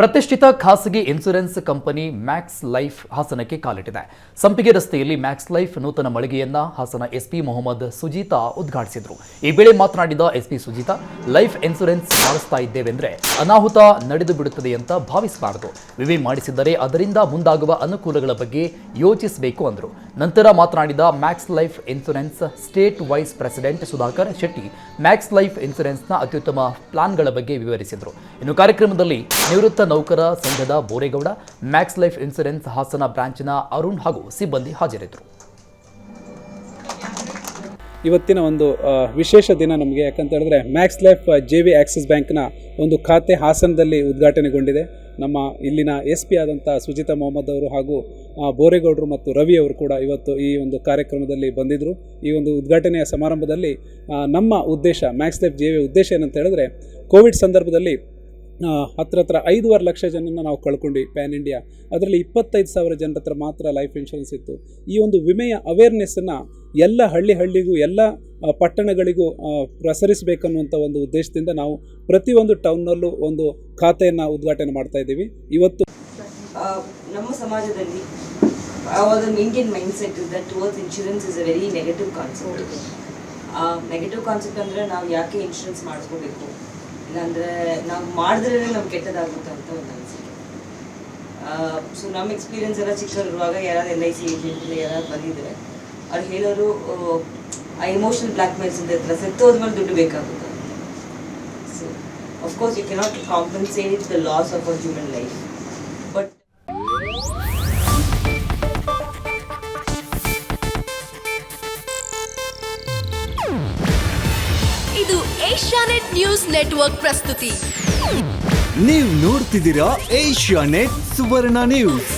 ಪ್ರತಿಷ್ಠಿತ ಖಾಸಗಿ insurance company Max life ಹಾಸನಕ್ಕೆ ಕಾಲಿಟ್ಟಿದೆ. ಸಂಪಿಗೆ ರಸ್ತೆಯಲ್ಲಿ ಮ್ಯಾಕ್ಸ್ ಲೈಫ್ ನೂತನ ಮಳಿಗೆಯನ್ನ ಹಾಸನ ಎಸ್ಪಿ ಮೊಹಮ್ಮದ್ ಸುಜೀತಾ ಉದ್ಘಾಟಿಸಿದರು. ಈ ವೇಳೆ ಮಾತನಾಡಿದ ಎಸ್ಪಿ ಸುಜೀತಾ, ಲೈಫ್ ಇನ್ಶೂರೆನ್ಸ್ ಮಾಡಿಸ್ತಾ ಇದ್ದೇವೆಂದ್ರೆ ಅನಾಹುತ ನಡೆದು ಬಿಡುತ್ತದೆ ಅಂತ ಭಾವಿಸಬಾರದು. ವಿಮೆ ಮಾಡಿಸಿದ್ದರೆ ಅದರಿಂದ ಮುಂದಾಗುವ ಅನುಕೂಲಗಳ ಬಗ್ಗೆ ಯೋಚಿಸಬೇಕು ಅಂದರು. ನಂತರ ಮಾತನಾಡಿದ max life insurance state vice president Sudhakar Shetty, max life ಇನ್ಶೂರೆನ್ಸ್ನ ಅತ್ಯುತ್ತಮ ಪ್ಲಾನ್ಗಳ ಬಗ್ಗೆ ವಿವರಿಸಿದರು. ಇನ್ನು ಕಾರ್ಯಕ್ರಮದಲ್ಲಿ ನಿವೃತ್ತ ನೌಕರ ಸಂಘದ Boregowda, max life insurance Hassan ಬ್ರಾಂಚ್ನ ಅರುಣ್ ಹಾಗೂ ಸಿಬ್ಬಂದಿ ಹಾಜರಿದ್ದರು. ಇವತ್ತಿನ ಒಂದು ವಿಶೇಷ ದಿನ ನಮಗೆ, ಯಾಕಂತ ಹೇಳಿದ್ರೆ ಮ್ಯಾಕ್ಸ್ ಲೈಫ್ JV ಆಕ್ಸಿಸ್ ಬ್ಯಾಂಕ್ನ ಒಂದು ಖಾತೆ ಹಾಸನದಲ್ಲಿ ಉದ್ಘಾಟನೆಗೊಂಡಿದೆ. ನಮ್ಮ ಇಲ್ಲಿನ SP ಆದಂಥ ಸುಜಿತಾ ಮೊಹಮ್ಮದ್ ಅವರು ಹಾಗೂ ಬೋರೇಗೌಡರು ಮತ್ತು ರವಿ ಅವರು ಕೂಡ ಇವತ್ತು ಈ ಒಂದು ಕಾರ್ಯಕ್ರಮದಲ್ಲಿ ಬಂದಿದ್ದರು. ಈ ಒಂದು ಉದ್ಘಾಟನೆಯ ಸಮಾರಂಭದಲ್ಲಿ ನಮ್ಮ ಉದ್ದೇಶ, ಮ್ಯಾಕ್ಸ್ ಲೈಫ್ JV ಉದ್ದೇಶ ಏನಂತ ಹೇಳಿದ್ರೆ, ಕೋವಿಡ್ ಸಂದರ್ಭದಲ್ಲಿ ಹತ್ರ 5.5 ಲಕ್ಷ ಜನನ ನಾವು ಕಳ್ಕೊಂಡ್ವಿ ಪ್ಯಾನ್ ಇಂಡಿಯಾ. ಅದರಲ್ಲಿ 25,000 ಜನರ ಹತ್ರ ಮಾತ್ರ ಲೈಫ್ ಇನ್ಶೂರೆನ್ಸ್ ಇತ್ತು. ಈ ಒಂದು ವಿಮೆಯ ಅವೇರ್ನೆಸ್ಸನ್ನು ಎಲ್ಲ ಹಳ್ಳಿಗೂ ಎಲ್ಲ ಪಟ್ಟಣಗಳಿಗೂ ಪ್ರಸರಿಸಬೇಕನ್ನುವಂಥ ಒಂದು ಉದ್ದೇಶದಿಂದ ನಾವು ಪ್ರತಿಯೊಂದು ಟೌನ್ನಲ್ಲೂ ಒಂದು ಖಾತೆಯನ್ನು ಉದ್ಘಾಟನೆ ಮಾಡ್ತಾ ಇದ್ದೀವಿ. ಇವತ್ತು ನಮ್ಮ ಸಮಾಜದಲ್ಲಿ ಒಂದು Indian mind set is that towards insurance is a very negative concept. Negative concept ಅಂದರೆ ನಾವು ಯಾಕೆ ಇನ್ಶೂರೆನ್ಸ್ ಮಾಡಿಸ್ಕೋಬೇಕು, ಇಲ್ಲಾಂದರೆ ನಾವು ಮಾಡಿದ್ರೇ ನಮ್ಗೆ ಕೆಟ್ಟದಾಗುತ್ತೆ ಅಂತ ಒಂದು ಅನಿಸಿಕೆ. ಸೊ ನಮ್ಮ ಎಕ್ಸ್ಪೀರಿಯನ್ಸ್ ಎಲ್ಲ ಚಿಕ್ಕವರಿರುವಾಗ ಯಾರಾದ್ರು LIC ಏಜೆಂಟ್ ಯಾರಾದ್ರು ಬಂದಿದ್ದಾರೆ, ಅವ್ರು ಹೇಳೋರು ಆ ಎಮೋಷನಲ್ ಬ್ಲ್ಯಾಕ್ ಮೇಲ್ಸ್ ಅಂತ ಸತ್ತೋದ್ಮೇಲೆ ದುಡ್ಡು ಬೇಕಾಗುತ್ತೆ. So of course you cannot compensate the loss of a human life, but ಇದು ಏಷ್ಯಾನೆಟ್ ನ್ಯೂಸ್ ನೆಟ್ವರ್ಕ್ ಪ್ರಸ್ತುತಿ. ನೀವು ನೋಡ್ತಿದ್ದೀರಾ ಏಷ್ಯಾನೆಟ್ ಸುವರ್ಣ ನ್ಯೂಸ್.